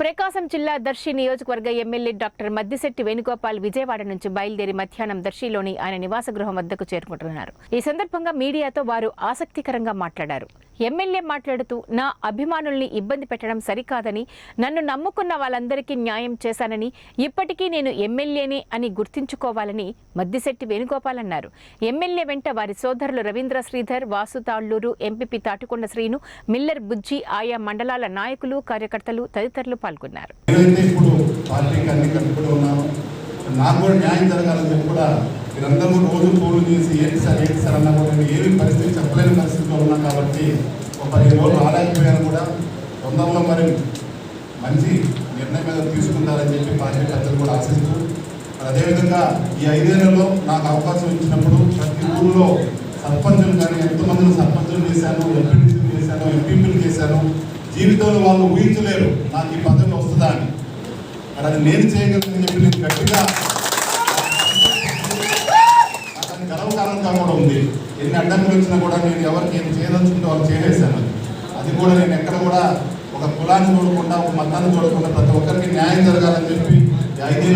ప్రకాశం జిల్లా దర్శి నియోజకవర్గ MLA doctor Maddisetti Venugopal Vijayawada నుంచి బయలుదేరి మధ్యాహ్నం దర్శిలోని ఆయన నివాస గృహం వద్దకు చేరుకుంటున్నారు. ఈ సందర్భంగా మీడియాతో వారు ఆసక్తికరంగా మాట్లాడారు. ఎమ్మెల్యే మాట్లాడుతూ, నా అభిమానుల్ని ఇబ్బంది పెట్టడం సరికాదని, నన్ను నమ్ముకున్న వాళ్ళందరికీ న్యాయం చేశానని, ఇప్పటికీ నేను ఎమ్మెల్యేనే అని గుర్తించుకోవాలని మద్దిశెట్టి వేణుగోపాల్ అన్నారు. ఎమ్మెల్యే వెంట వారి సోదరులు రవీంద్ర శ్రీధర్, వాసు తాళ్లూరు, ఎంపీపీ తాటికొండ శ్రీను, మిల్లర్ బుజ్జి, ఆయా మండలాల నాయకులు, కార్యకర్తలు తదితరులు పాల్గొన్నారు. నాకు కూడా న్యాయం జరగాలని చెప్పి కూడా మీరందరూ రోజు ఫోన్లు చేసి ఏంటి సార్ అన్నా కూడా నేను ఏమి పరిస్థితి చెప్పలేని పరిస్థితిలో ఉన్నా కాబట్టి ఒక 15 రోజులు రాలేకపోయాను కూడా. తొందరలో మరి మంచి నిర్ణయం మీద తీసుకుంటారని చెప్పి పార్టీ పెద్దలు కూడా ఆశిస్తూ, అదేవిధంగా ఈ 5 ఏళ్లలో నాకు అవకాశం ఇచ్చినప్పుడు ప్రతి ఊళ్ళో సర్పంచులు కానీ ఎంతమందిని సర్పంచులు చేశాను, ఎంపీటీసీలు చేశాను, ఎంపీపీలు చేశాను. జీవితంలో వాళ్ళు ఊహించలేరు నాకు ఈ పదవి వస్తుందా అని. అది నేను చేయగలని చెప్పి నేను గట్టిగా నాకు గర్వకారణంగా కూడా ఉంది. ఎన్ని అడ్డంకులు వచ్చినా కూడా నేను ఎవరికి ఏం చేయదలుచుకుంటే వాళ్ళు చేసేసాను. అది కూడా నేను ఎక్కడ కూడా ఒక కులాన్ని చూడకుండా, ఒక మతాన్ని చూడకుండా ప్రతి ఒక్కరికి న్యాయం జరగాలని చెప్పి 5